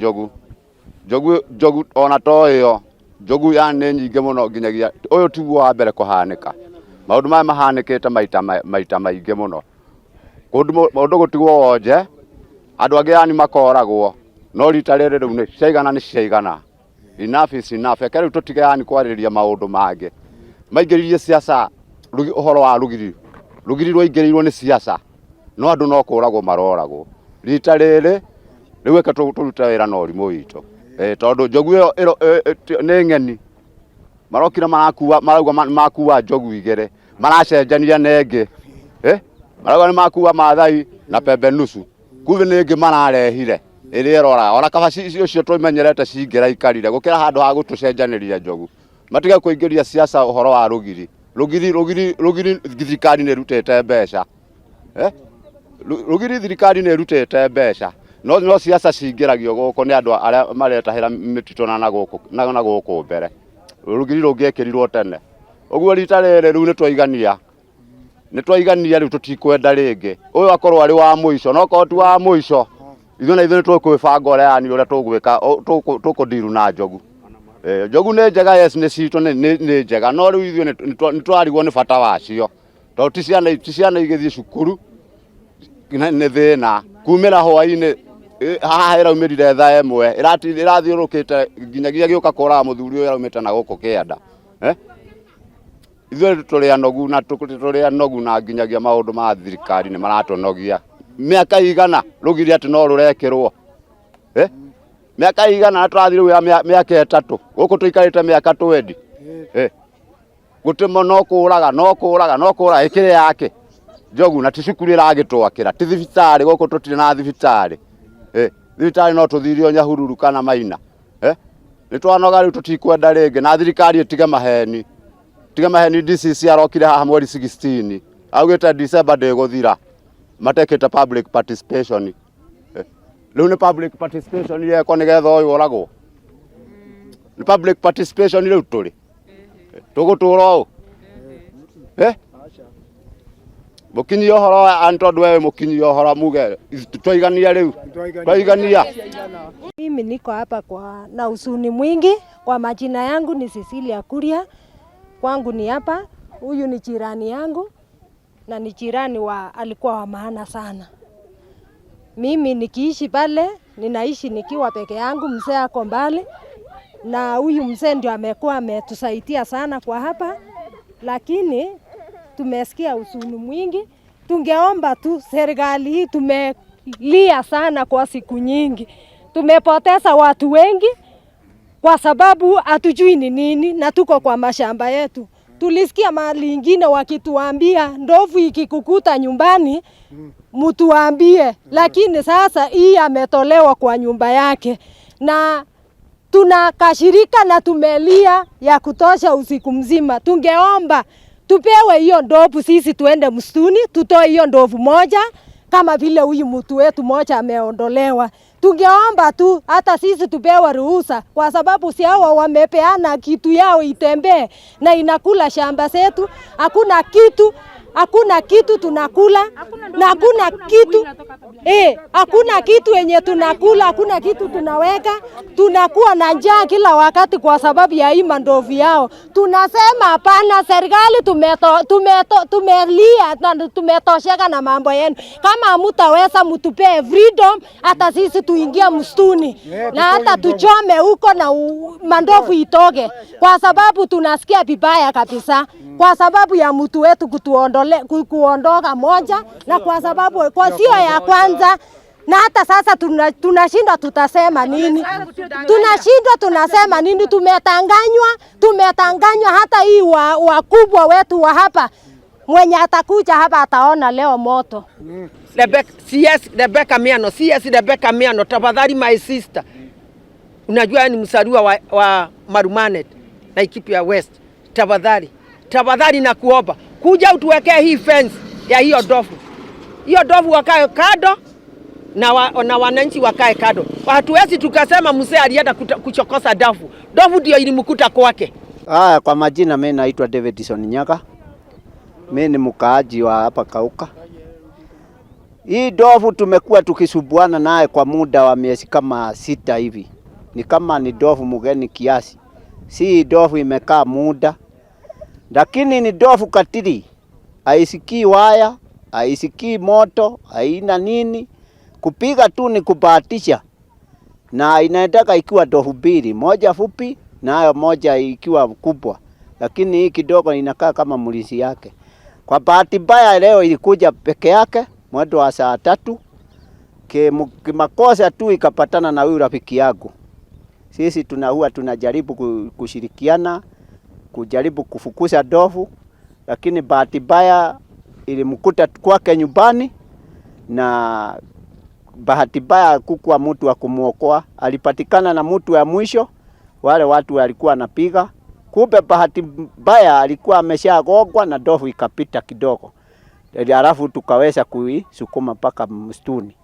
Jogu ona toyo jogu yani nyinge muno nginyagia uyu tiguo wa mbere kuhanika maundu maya mahanikite maita maingi muno maundu gutigwo wonje andu angi yani makoragwo no rita riri riu ni ciaigana enough is enough eke riu tutige yani kwariria maundu mangi maingiririe siasa uhoro wa rugiri rwaingiriirwo ni siasa no andu no kuragwo maroragwo rita riri riu eke turuta wira no rimu witu tondu jogu iyo ni ng'eni marokira marauga makuwa jogu igere maracenjania nengi marauga ni makuwa mathai na pembe nusu kuve nengi mararehire iri rora ona kabaci icio tumenyerete cingira ikarire gukira handu ha gutucenjaniria jogu matige kuingiria siasa uhoro wa rugiri thirikari ni rutete mbeca rugiri thirikari ni rutete mbeca no siasa cingiragio guko ni andu aria maretahira mitito na guko mbere rugiri rungiekirirwo tene uguo rita riri riu ni twaigania riu tutikwenda ringi uyu akorwo ari wa muico no ko tu wa muico ithuĩ tukwibanga uria yani uria tugwika tukundiru na jogu jogu ni njega yes ni cito ni njega no riu ithuĩ ni twarigwo ni bata wacio to ti ciana igithii cukuru ni thina kumira hwaini haha iraumirire thaa imwe irathiurukite nginyagia giuka kora muthuri uyu araumite na guku kianda ithuĩ turi anogu na nginyagia maundu ma thirikari ni maratunogia miaka igana rugiri ati no rurekirwo miaka igana turathire wira miaka 3 guku tuikarite miaka 20 gutimo no kuraga ikire yake jogu na ticukuru iragitwakira ti thibitari guku tutire na thibitari thibitari no tuthirio Nyahururu kana Maina ni twanoga riu tutikwenda ringi na thirikari itige maheni DCC arokire haha mweri 16 augite December ndiguthira matekete public participation riu ni public participation yeko nigetha uyu uragwo ni public participation riu turi tugutura u mukinyi ohoro antondu wewe mukinyi ohoro muge twaigania riu twaigania. Mimi niko hapa na huzuni mwingi. Kwa majina yangu ni Cecilia Kuria, kwangu ni hapa. Huyu ni jirani yangu na ni jirani alikuwa wa maana sana. Mimi nikiishi pale ninaishi nikiwa peke yangu, mzee ako mbali na huyu mzee ndio amekuwa ametusaidia sana kwa hapa, lakini tumesikia huzuni mwingi. Tungeomba tu serikali hii, tumelia sana kwa siku nyingi. Tumepoteza watu wengi kwa sababu hatujui ni nini na tuko kwa mashamba yetu. Tulisikia mahali ingine wakituambia ndovu ikikukuta nyumbani mtuambie, lakini sasa hii ametolewa kwa nyumba yake na tunakashirika na tumelia ya kutosha usiku mzima. Tungeomba tupewe hiyo ndovu, sisi tuende msituni tutoe hiyo ndovu moja kama vile huyu mtu wetu moja ameondolewa. Tungeomba tu hata sisi tupewe ruhusa, kwa sababu si hao wamepeana kitu yao itembee na inakula shamba zetu. Hakuna kitu tunakula na hakuna kitu yenye tunakula, hakuna kitu tunaweka. Tunakuwa na njaa kila wakati kwa sababu ya hii mandovu yao. Tunasema hapana, serikali tumelia na tumetosheka na mambo yenu. Kama hamtaweza mtupee freedom, hata sisi tuingia msituni na hata tuchome huko na mandovu itoke, kwa sababu tunasikia vibaya kabisa kwa sababu ya mtu wetu kuondoka moja, na kwa sababu kwa sio ya kwanza. Na hata sasa tunashindwa tutasema nini? Tunasema nini? Tumetanganywa hata hii wakubwa wetu wa hapa mwenye atakuja hapa ataona leo moto. Rebecca Miano, tafadhali my sister. Unajua ni msaliwa wa Marumanet na Laikipia West. Tafadhali na kuomba kuja utuwekee hii fence ya hiyo ndovu. Hiyo ndovu wakae kado na wananchi wakae kado. Hatuwezi tukasema mzee alienda kuchokosa ndovu. Ndovu ndio ilimkuta kwake. Kwa majina mimi naitwa Davidson Nyaga. Mimi ni mkaaji wa hapa Kauka. Hii ndovu tumekuwa tukisubuana naye kwa muda wa miezi kama 6 hivi. Ni kama ni ndovu mgeni kiasi. Si ndovu imekaa muda. Lakini ni ndovu katili. Haisikii waya, haisikii moto, haina nini. Kupiga tu ni kubahatisha. Na inaendaka ikiwa ndovu mbili, moja fupi na moja ikiwa kubwa. Lakini hii kidogo inakaa kama mlinzi yake. Kwa bahati mbaya leo ilikuja peke yake mwendo wa saa 3. Kimakosa tu ikapatana na huyu rafiki yangu. Sisi tunajaribu kushirikiana, kujaribu kufukuza ndovu, lakini bahati mbaya ilimkuta kwake nyumbani na bahati mbaya kukuwa mtu wa kumuokoa. Alipatikana na mtu wa mwisho, wale watu walikuwa anapiga. Kumbe bahati mbaya alikuwa ameshagongwa na ndovu ikapita kidogo. Alafu tukaweza kuisukuma mpaka msituni.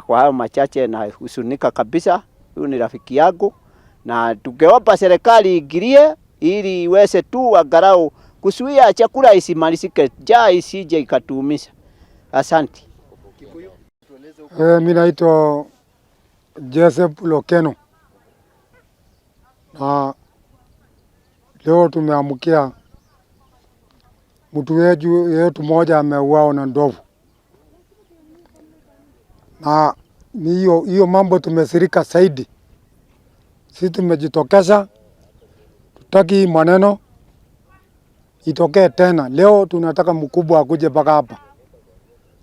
Kwa hayo machache na husunika kabisa, huyu ni rafiki yangu na tungeomba serikali igirie ili iweze tu angalau kuzuia chakula isimalizike, njaa isije ikatuumiza. Asante. Mimi naitwa Joseph Lokeno. Na leo tumeamkia mtu wetu mmoja ameuawa na ndovu. Na hiyo mambo tumesirika zaidi. Sisi tumejitokeza, tutaki maneno itokee tena. Leo tunataka mkubwa akuje mpaka hapa.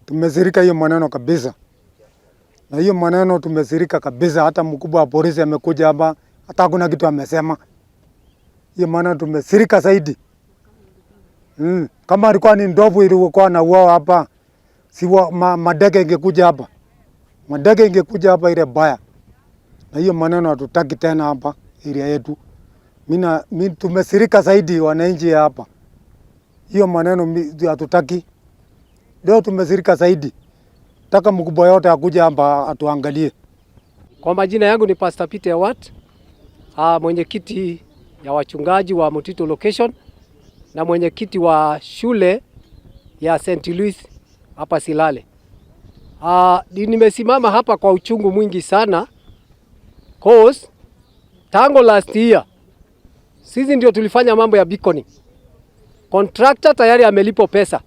Tumesirika hiyo maneno kabisa. Na hiyo maneno tumesirika kabisa, hata mkubwa wa polisi amekuja hapa, hata hakuna kitu amesema. Hiyo maneno tumesirika zaidi. Kama alikuwa ni ndovu ilikuwa na uao hapa, si madege ingekuja hapa. Madege ingekuja hapa ile baya. Na hiyo maneno hatutaki tena hapa area yetu. Mimi tumesirika zaidi wananchi hapa. Hiyo maneno hatutaki. Leo tumesirika zaidi. Taka mkubwa yote akuja hapa atuangalie. Kwa majina yangu ni Pastor Peter Watt, mwenyekiti ya wachungaji wa Mutito Location na mwenyekiti wa shule ya St. Louis hapa Silale. Nimesimama hapa kwa uchungu mwingi sana cause tangu last year sisi ndio tulifanya mambo ya beaconing. Contractor tayari amelipo pesa.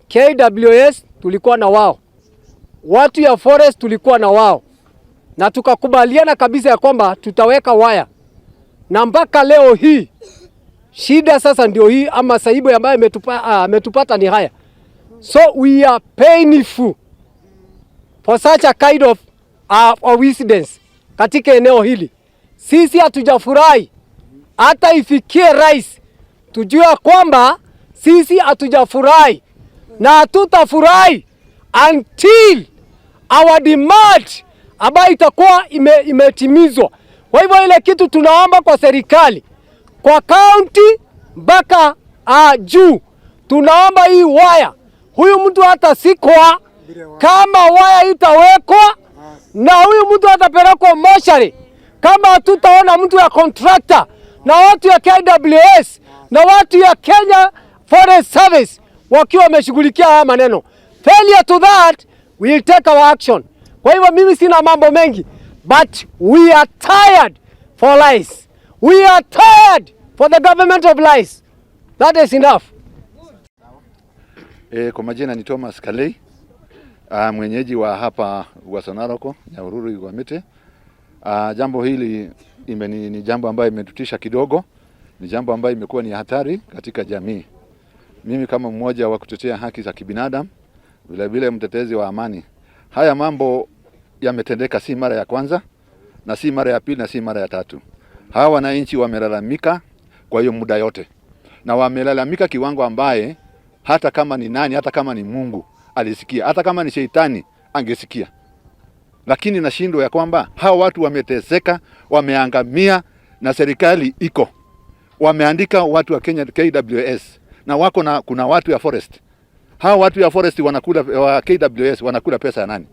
KWS tulikuwa na wao. Watu ya forest tulikuwa na wao. Na tukakubaliana kabisa ya kwamba tutaweka waya. Na mpaka leo hii shida sasa ndio hii ama saibu ambayo ametupata ni haya. So we are painful for such a kind of coincidence katika eneo hili. Sisi hatujafurahi hata ifikie rais tujue kwamba sisi hatujafurahi na hatutafurahi until our demand ambayo itakuwa imetimizwa. Kwa hivyo ile kitu tunaomba kwa serikali, kwa county mpaka juu, tunaomba hii waya. Huyu mtu hata sikwa kama waya itawekwa na huyu mtu atapelekwa moshari kama hatutaona mtu ya contractor na watu ya KWS na watu ya Kenya Forest Service wakiwa wameshughulikia haya maneno. Failure to that, we will take our action. Kwa hivyo mimi sina mambo mengi, but we are tired for lies. We are tired for the government of lies. That is enough. Kwa majina ni Thomas Kalei, mwenyeji wa hapa Uasin-Narok, Nyahururu Igwamite. Jambo hili ni jambo ambayo imetutisha kidogo, ni jambo ambayo imekuwa ni hatari katika jamii. Mimi kama mmoja wa kutetea haki za kibinadamu, vile vile mtetezi wa amani, haya mambo yametendeka si mara ya kwanza na si mara ya pili na si mara ya tatu. Hawa wananchi wamelalamika kwa hiyo muda yote, na wamelalamika kiwango ambaye hata kama ni nani, hata kama ni Mungu alisikia, hata kama ni shetani angesikia. Lakini nashindwa ya kwamba hawa watu wameteseka, wameangamia na serikali iko. Wameandika watu wa Kenya KWS na kuna watu ya forest. Hawa watu ya forest wanakula, wa KWS wanakula pesa ya nani?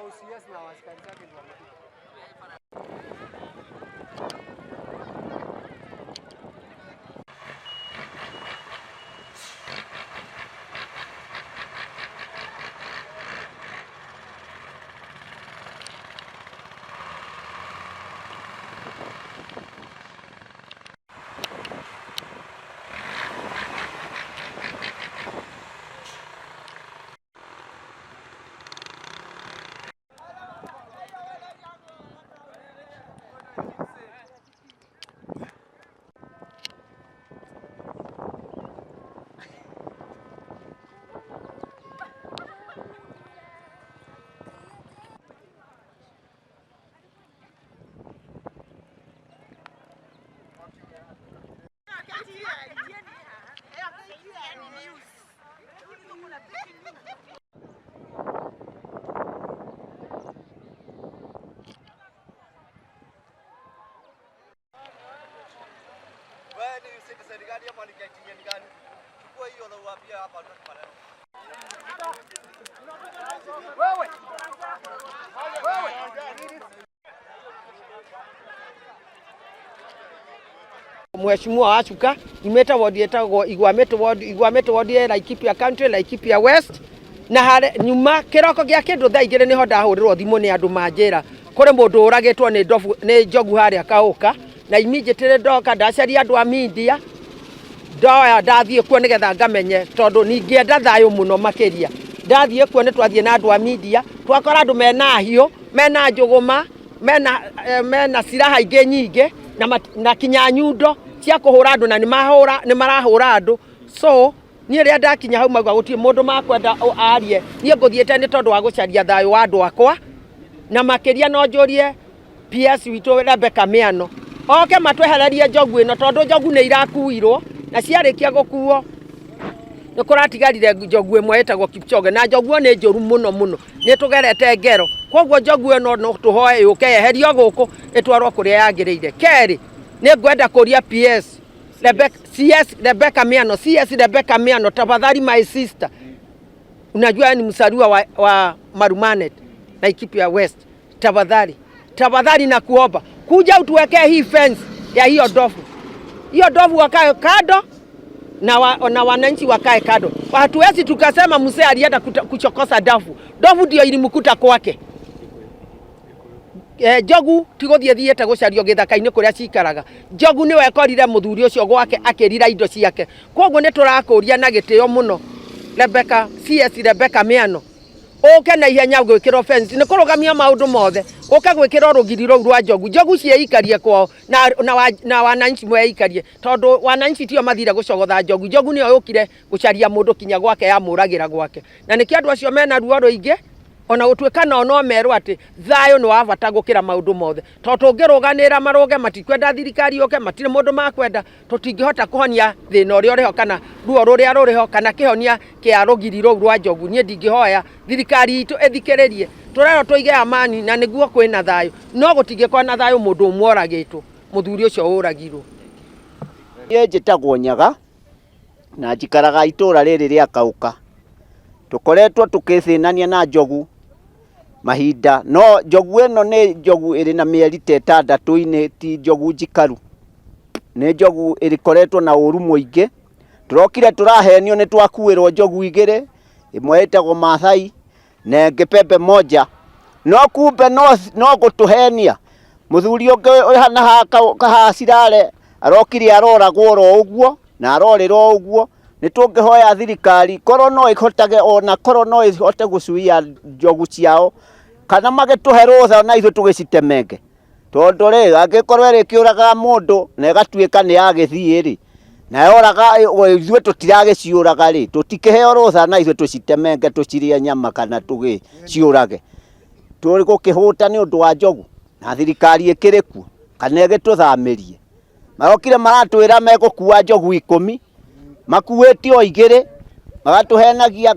OCS na askari zake ndio wamekuja. Mheshimiwa Achuka imeta ward yetagwo Igwamete ward ya Laikipia County, Laikipia West, na hare nyuma kiroko gya kindu thaa igire niho ndahurirwo thimu ni andu manjira kuri mundu uragitwo ni njogu haria Kauka, na immediately ndoka ndacaria andu a media ndoya ndathie kuo nigetha ngamenye tondu ningienda thayo muno makiria. Ndathie kuo ni twathie na andu a media twakora andu mena hiu mena njuguma mena siraha ingi nyingi na kinya nyundo cia kuhura andu na ni marahura andu. So nie ria ndakinya hau magwa gutie mundu makwenda arie nie nguthiete ni tondu wa gucaria thayo wa andu akwa na makiria no njurie PS witu Rebecca Miano oke matwehererie njogu ino tondu njogu ni irakuirwo na ciarikia gukuo ni kuratigarire njogu imwe etagwo Kipchoge na njogu ni njuru muno muno ni tugerete ngero koguo njogu ino no tuhoe yuke yeherio guku itwarwo kuria yagiriire. Keri ni ngwenda kuria PS Rebecca Miano, CS Rebecca Miano, tafadhali my sister, unajua ni msaliwa wa Marumanet na Laikipia West, tafadhali na kuomba kuja utuwekee hii fence ya hiyo ndovu. Hiyo ndovu wakae kado na wananchi wakae kado. Hatuwezi tukasema mzee alienda kuchokosa ndovu. Ndovu ndio ilimkuta kwake. Njogu tigothiethiete gucario githaka-ini kuria cikaraga. Njogu niwe ekorire muthuri ucio gwake akirira indo ciake. Koguo ni turakuria na gitio muno Rebecca CS Rebecca Miano. Oke na ihenya gwikira fence ni kurugamia maundu mothe. Oke gwikira rugiri rou rwa njogu. Njogu ciikarie kwao na wananchi mweikarie. Tondu wananchi tio mathire gucogotha njogu. Njogu ni oyukire gucaria mundu kinya gwake ya muragira gwake. Na niki andu acio mena ruo ruingi ona gutuika no merwo ati thayo ni wa bata gukira maundu mothe. Tondu tungiruganira maruge matikwenda thirikari yoke matire mundu makwenda tutingihota kuhonia thina uria uriho kana ruo ruria ruriho kana kihonia kia rugiri rou rwa njogu. Nie ndingihoya thirikari itu ethikiririe turero tuige amani na niguo kwina thayo no gutingikwa na thayo mundu umworagitwo muthuri ucio uragirwo. Ye njitagwo Nyaga na njikaraga itura riri ria Kauka. Tukoretwo tukithinania na njogu mahinda no njogu eno ni njogu iri na mieri 6 ti njogu njikaru. Ni njogu irikoretwo na uru muingi. Turokire turahenio ni twakuirwo njogu igire, imwe itagwo Maathai na ngipembe moja. No kumbe no gutuhenia muthuri ungi hana kahacirare arokire aroragwo ro uguo na arorirwo uguo. Ni tungihoya thirikari korwo no ihotage ona korwo no ihote gucuia njogu ciao kana magituhe rutha na ithu tugicitemenge. Tondu ri angikorwo iri kiuraga mundu na igatuika ni agithii ri na yoraga ithu tutiragiciuraga ri tutikiheo rutha na ithu tucitemenge tucirie nyama kana tugiciurage. Turi gukihuta ni undu wa njogu na thirikari ikirikuo kana igituthamirie. Marokire maratwira megukua njogu 10 makuwetio igire magatuhenagia